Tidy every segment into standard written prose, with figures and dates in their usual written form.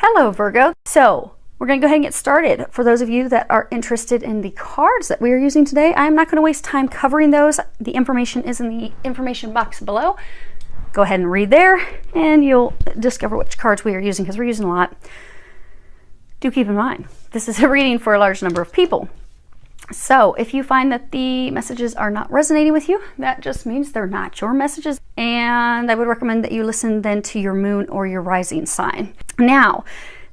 Hello, Virgo. So we're going to go ahead and get started. For those of you that are interested in the cards that we are using today, I am not going to waste time covering those. The information is in the information box below. Go ahead and read there and you'll discover which cards we are using because we're using a lot. Do keep in mind, this is a reading for a large number of people. So if you find that the messages are not resonating with you, that just means they're not your messages. And I would recommend that you listen then to your moon or your rising sign. Now,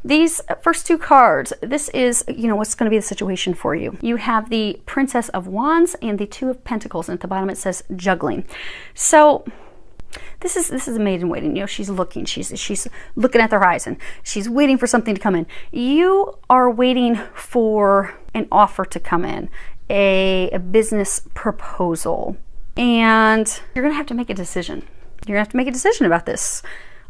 these first two cards, this is, what's going to be the situation for you. You have the Princess of Wands and the Two of Pentacles, and at the bottom it says juggling. So this is a maiden waiting. She's looking. She's looking at the horizon. She's waiting for something to come in. You are waiting for an offer to come in, a business proposal, and you're gonna have to make a decision. You're gonna have to make a decision about this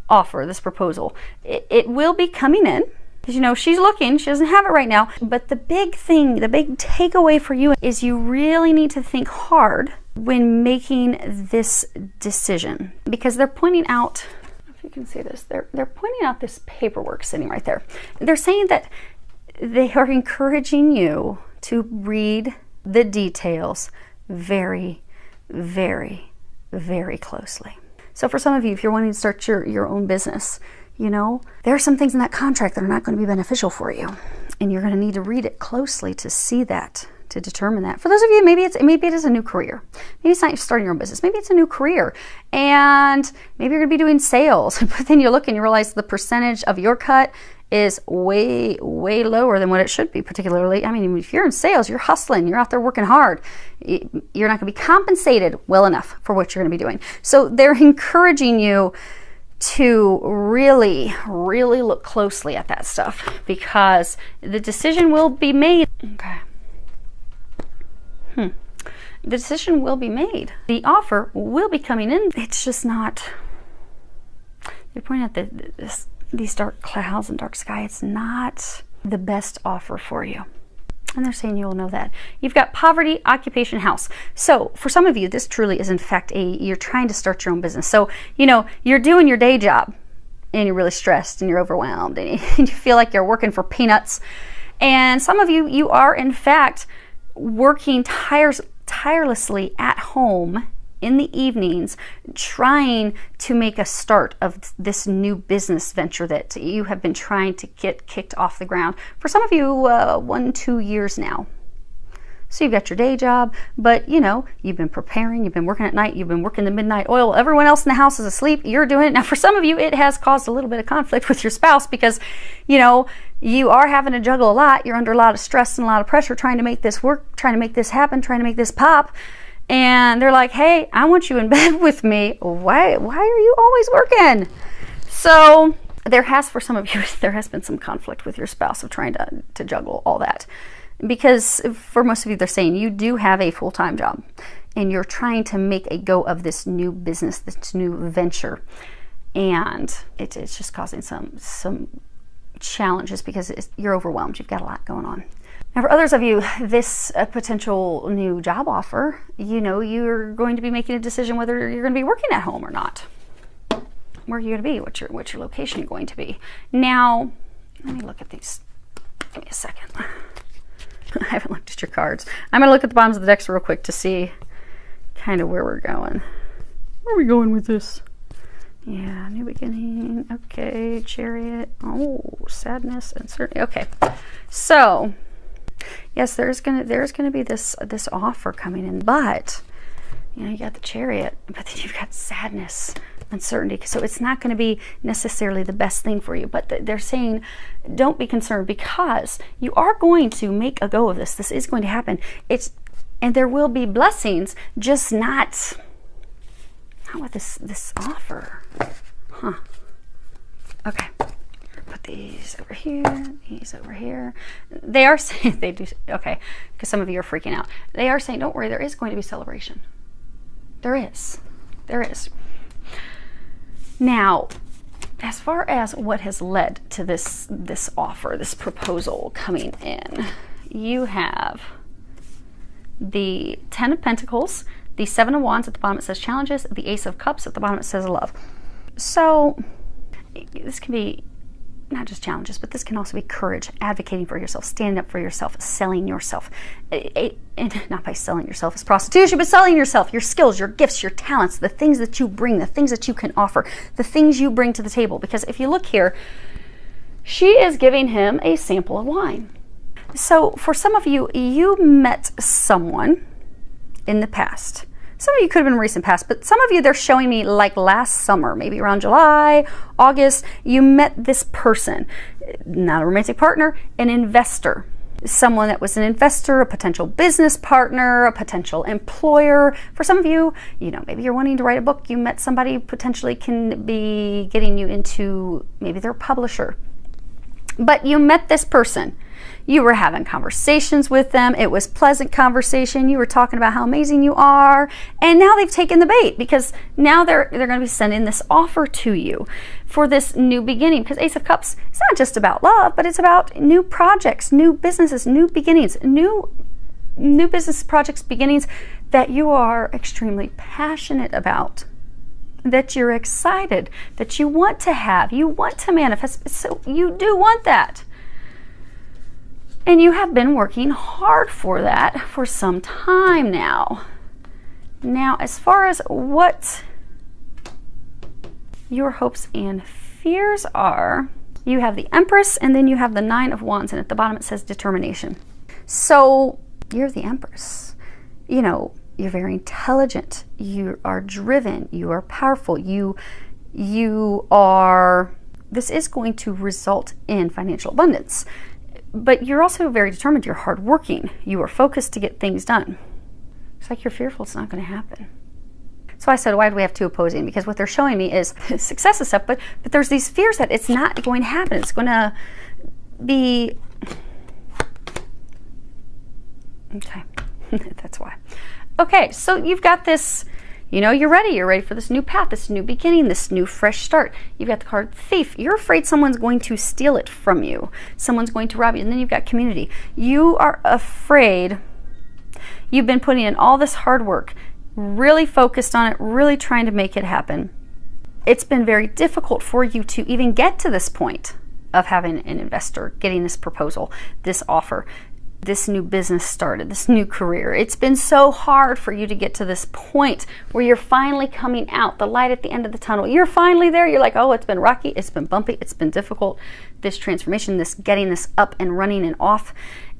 offer, this proposal. It will be coming in because she's looking. She doesn't have it right now. But the big thing, the big takeaway for you is you really need to think hard when making this decision, because they're pointing out, if you can see this, they're pointing out this paperwork sitting right there. They're saying that they are encouraging you to read the details very, very, very closely. So for some of you, if you're wanting to start your own business, there are some things in that contract that are not going to be beneficial for you, and you're going to need to read it closely to see that, to determine that. For those of you, maybe it is a new career. Maybe it's not starting your own business. Maybe it's a new career, and maybe you're going to be doing sales. But then you look and you realize the percentage of your cut is way, way lower than what it should be. Particularly, if you're in sales, you're hustling, you're out there working hard. You're not going to be compensated well enough for what you're going to be doing. So they're encouraging you to really, really look closely at that stuff, because the decision will be made. Okay. The decision will be made. The offer will be coming in. It's just not. They're pointing out these dark clouds and dark sky. It's not the best offer for you. And they're saying you will know that. You've got poverty, occupation, house. So for some of you, this truly is in fact you're trying to start your own business. So, you're doing your day job and you're really stressed and you're overwhelmed and you feel like you're working for peanuts. And some of you are in fact working tirelessly at home in the evenings, trying to make a start of this new business venture that you have been trying to get kicked off the ground for some of you 1-2 years now. So you've got your day job, but you've been preparing, you've been working at night, you've been working the midnight oil. Everyone else in the house is asleep. You're doing it. Now for some of you, it has caused a little bit of conflict with your spouse because, you are having to juggle a lot. You're under a lot of stress and a lot of pressure trying to make this work, trying to make this happen, trying to make this pop. And they're like, hey, I want you in bed with me. Why are you always working? So for some of you, there has been some conflict with your spouse of trying to juggle all that. Because for most of you, they're saying you do have a full-time job and you're trying to make a go of this new business, this new venture. And it's just causing some challenges because you're overwhelmed. You've got a lot going on. Now, for others of you, this potential new job offer, you're going to be making a decision whether you're going to be working at home or not. Where are you going to be? What's your location going to be? Now, let me look at these. Give me a second. I haven't looked at your cards. I'm going to look at the bottoms of the decks real quick to see kind of where we're going. Where are we going with this? Yeah, new beginning. Okay, Chariot. Oh, sadness and certainty. Okay, so yes, there's gonna be this offer coming in, but you got the Chariot, but then you've got sadness, uncertainty. So it's not going to be necessarily the best thing for you. But they're saying, don't be concerned because you are going to make a go of this. This is going to happen. And there will be blessings, just not with this offer. Huh. Okay. Put these over here, these over here. They are saying, they do, okay, because some of you are freaking out. They are saying, don't worry, there is going to be celebration. There is. Now, as far as what has led to this offer, this proposal coming in, you have the Ten of Pentacles, the Seven of Wands, at the bottom it says challenges, the Ace of Cups, at the bottom it says love. So this can be not just challenges, but this can also be courage, advocating for yourself, standing up for yourself, selling yourself. And not by selling yourself as prostitution, but selling yourself, your skills, your gifts, your talents, the things that you bring, the things that you can offer, the things you bring to the table. Because if you look here, she is giving him a sample of wine. So for some of you, you met someone in the past. Some of you could have been recent past, but some of you, they're showing me like last summer, maybe around July, August, you met this person, not a romantic partner, an investor, someone that was an investor, a potential business partner, a potential employer. For some of you, maybe you're wanting to write a book. You met somebody who potentially can be getting you into, maybe they're a publisher. But you met this person. You were having conversations with them. It was pleasant conversation. You were talking about how amazing you are. And now they've taken the bait, because now they're going to be sending this offer to you for this new beginning. Because Ace of Cups, it's not just about love, but it's about new projects, new businesses, new beginnings, new business projects, beginnings that you are extremely passionate about, that you're excited, that you want to have, you want to manifest. So you do want that. And you have been working hard for that for some time now. Now, as far as what your hopes and fears are, you have the Empress, and then you have the Nine of Wands, and at the bottom it says determination. So you're the Empress. You're very intelligent. You are driven. You are powerful. You are, this is going to result in financial abundance. But you're also very determined. You're hardworking. You are focused to get things done. It's like you're fearful it's not going to happen. So I said, why do we have two opposing? Because what they're showing me is success and stuff, but there's these fears that it's not going to happen. It's going to be... Okay, that's why. Okay, so you've got this... you're ready. You're ready for this new path, this new beginning, this new fresh start. You've got the card Thief. You're afraid someone's going to steal it from you. Someone's going to rob you. And then you've got Community. You are afraid. You've been putting in all this hard work, really focused on it, really trying to make it happen. It's been very difficult for you to even get to this point of having an investor, getting this proposal, this offer, this new business started, this new career. It's been so hard for you to get to this point where you're finally coming out, the light at the end of the tunnel. You're finally there. You're like, oh, it's been rocky, it's been bumpy, it's been difficult. This transformation, this getting this up and running and off.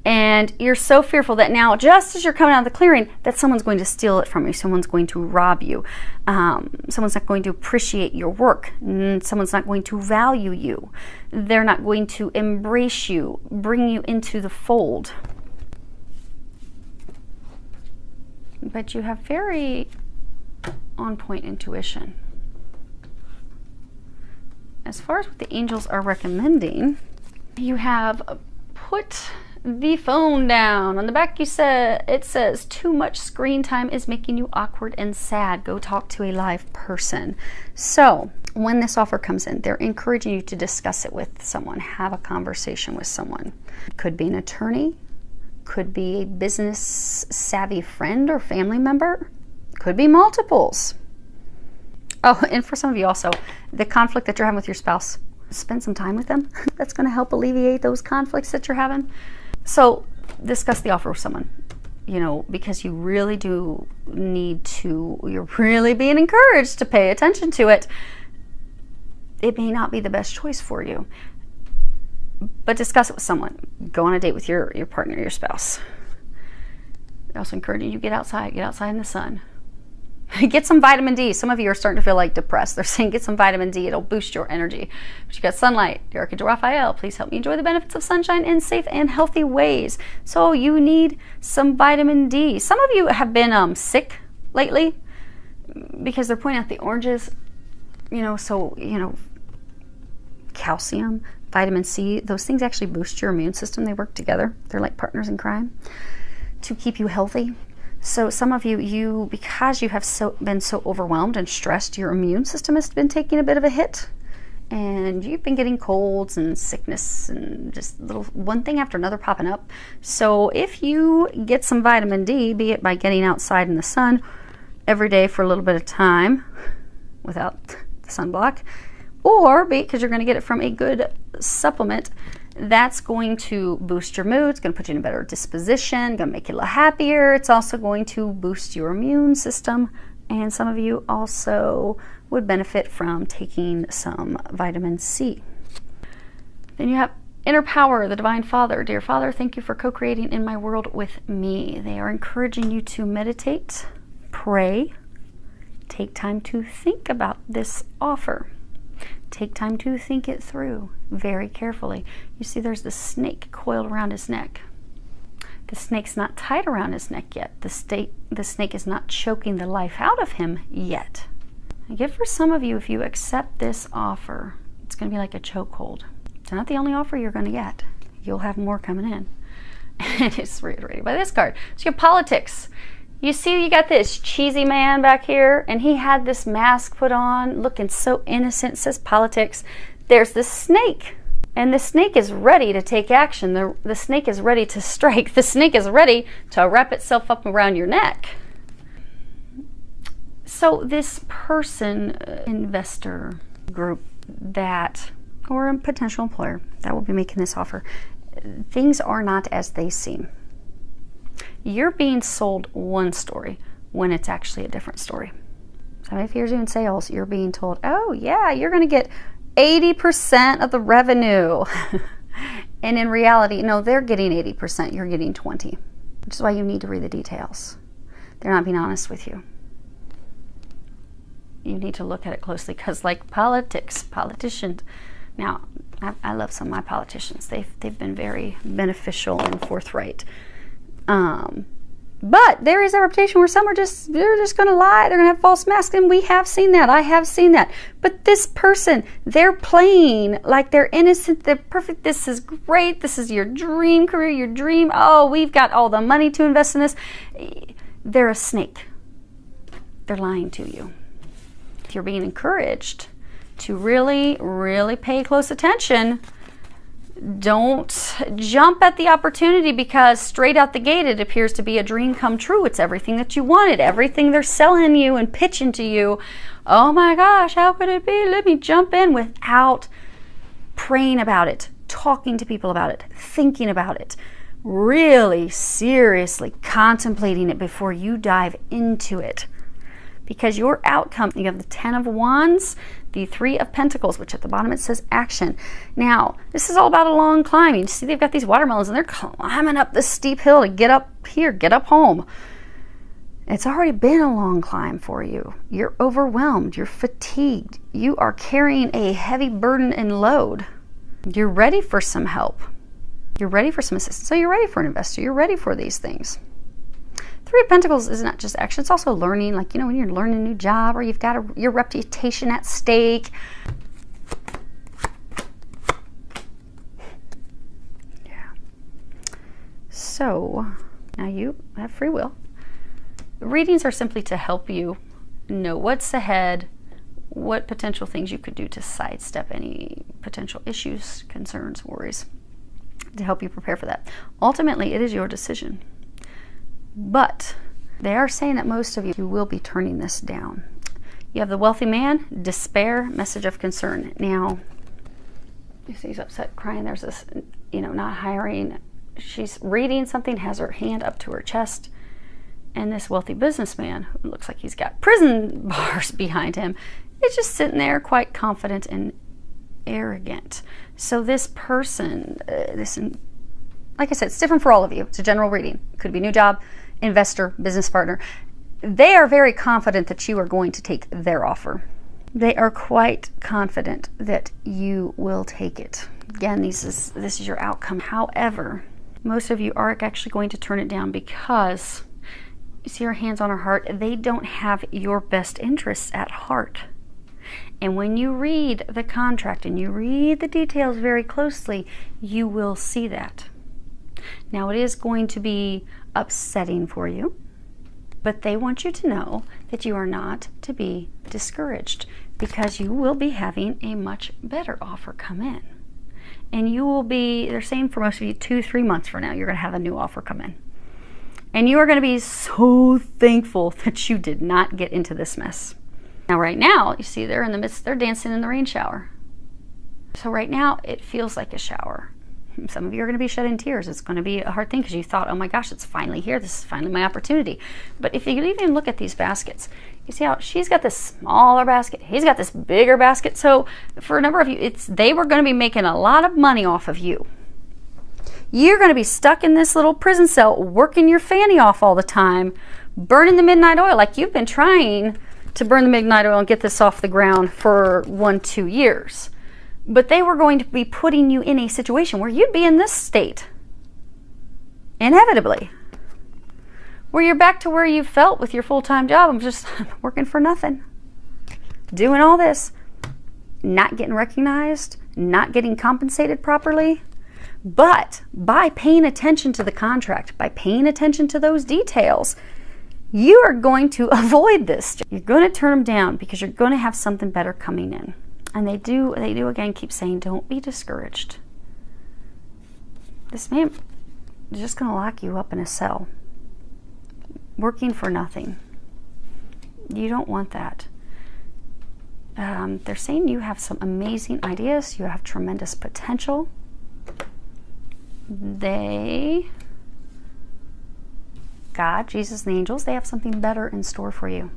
And you're so fearful that now, just as you're coming out of the clearing, that someone's going to steal it from you. Someone's going to rob you. Someone's not going to appreciate your work. Someone's not going to value you. They're not going to embrace you, bring you into the fold. But you have very on-point intuition. As far as what the angels are recommending, you have put the phone down. On the back it says, too much screen time is making you awkward and sad. Go talk to a live person. So when this offer comes in, they're encouraging you to discuss it with someone, have a conversation with someone. Could be an attorney, could be a business savvy friend or family member, could be multiples. Oh, and for some of you also, the conflict that you're having with your spouse, spend some time with them. That's going to help alleviate those conflicts that you're having. So discuss the offer with someone, because you really do need to, you're really being encouraged to pay attention to it. It may not be the best choice for you, but discuss it with someone. Go on a date with your partner, your spouse. They're also encouraging you to get outside in the sun. Get some vitamin D. Some of you are starting to feel like depressed. They're saying get some vitamin D. It'll boost your energy. But you got sunlight. The Archangel Raphael, please help me enjoy the benefits of sunshine in safe and healthy ways. So you need some vitamin D. Some of you have been lately because they're pointing out the oranges. Calcium, vitamin C, those things actually boost your immune system. They work together. They're like partners in crime to keep you healthy. So some of you, because you have been so overwhelmed and stressed, your immune system has been taking a bit of a hit. And you've been getting colds and sickness and just one thing after another popping up. So if you get some vitamin D, be it by getting outside in the sun every day for a little bit of time without the sunblock, or because you're going to get it from a good supplement that's going to boost your mood. It's going to put you in a better disposition, going to make you a little happier. It's also going to boost your immune system. And some of you also would benefit from taking some vitamin C. Then you have Inner Power, the Divine Father. Dear Father, thank you for co-creating in my world with me. They are encouraging you to meditate, pray, take time to think about this offer. Take time to think it through very carefully. You see there's the snake coiled around his neck. The snake's not tied around his neck yet. The snake is not choking the life out of him yet. I get for some of you, if you accept this offer, it's going to be like a chokehold. It's not the only offer you're going to get. You'll have more coming in. And it's reiterated by this card. So you have politics. You see, you got this cheesy man back here, and he had this mask put on, looking so innocent. It says politics. There's this snake, and the snake is ready to take action. The snake is ready to strike. The snake is ready to wrap itself up around your neck. So this person, investor group that, or a potential employer that will be making this offer, things are not as they seem. You're being sold one story when it's actually a different story. So if you're doing sales, you're being told, oh yeah, you're going to get 80% of the revenue. And in reality, no, they're getting 80%, you're getting 20%. Which is why you need to read the details. They're not being honest with you. You need to look at it closely, because like politics, politicians, now I love some of my politicians. They've been very beneficial and forthright. But there is a reputation where some are they're just going to lie. They're going to have false masks, and we have seen that. I have seen that. But this person, they're playing like they're innocent. They're perfect. This is great. This is your dream career, your dream. Oh, we've got all the money to invest in this. They're a snake. They're lying to you. If you're being encouraged to really, really pay close attention, don't jump at the opportunity, because straight out the gate it appears to be a dream come true. It's everything that you wanted, everything they're selling you and pitching to you. Oh my gosh, how could it be? Let me jump in, without praying about it, talking to people about it, thinking about it, really seriously contemplating it before you dive into it. Because your outcome, you have the 10 of Wands, the 3 of Pentacles, which at the bottom it says action. Now, this is all about a long climb. You see they've got these watermelons, and they're climbing up this steep hill to get up here, get up home. It's already been a long climb for you. You're overwhelmed. You're fatigued. You are carrying a heavy burden and load. You're ready for some help. You're ready for some assistance. So you're ready for an investor. You're ready for these things. 3 of Pentacles is not just action, it's also learning. Like, you know, when you're learning a new job, or you've got your reputation at stake. Yeah. So, now you have free will. Readings are simply to help you know what's ahead, what potential things you could do to sidestep any potential issues, concerns, worries, to help you prepare for that. Ultimately, it is your decision. But they are saying that most of you will be turning this down. You have the wealthy man, despair, message of concern. Now, you see he's upset, crying. There's this, you know, not hiring. She's reading something, has her hand up to her chest. And this wealthy businessman, who looks like he's got prison bars behind him, is just sitting there quite confident and arrogant. So this person, like I said, it's different for all of you. It's a general reading. It could be new job, investor, business partner. They are very confident that you are going to take their offer. They are quite confident that you will take it. Again, this is your outcome. However, most of you are actually going to turn it down, because you see her hands on her heart. They don't have your best interests at heart. And when you read the contract and you read the details very closely, you will see that. Now, it is going to be upsetting for you, but they want you to know that you are not to be discouraged, because you will be having a much better offer come in. And you will be, they're saying for most of you, 2-3 months from now, you're going to have a new offer come in. And you are going to be so thankful that you did not get into this mess. Now, right now, you see they're in the midst, they're dancing in the rain shower. So right now, it feels like a shower. Some of you are going to be shedding tears. It's going to be a hard thing because you thought, oh my gosh, it's finally here. This is finally my opportunity. But if you even look at these baskets, you see how she's got this smaller basket, he's got this bigger basket. So for a number of you, they were going to be making a lot of money off of you. You're going to be stuck in this little prison cell, working your fanny off all the time, burning the midnight oil like you've been trying to burn the midnight oil and get this off the ground for 1-2 years. But they were going to be putting you in a situation where you'd be in this state, inevitably, where you're back to where you felt with your full-time job. I'm just working for nothing, doing all this, not getting recognized, not getting compensated properly. But by paying attention to the contract, by paying attention to those details, you are going to avoid this. You're going to turn them down because you're going to have something better coming in. And they do again keep saying, don't be discouraged. This man is just going to lock you up in a cell, working for nothing. You don't want that. They're saying you have some amazing ideas. You have tremendous potential. God, Jesus, and the angels, they have something better in store for you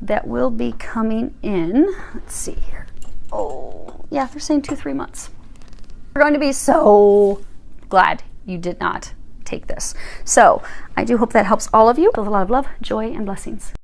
that will be coming in. Let's see here. Oh, yeah, they're saying 2-3 months. You're going to be so glad you did not take this. So I do hope that helps all of you with a lot of love, joy, and blessings.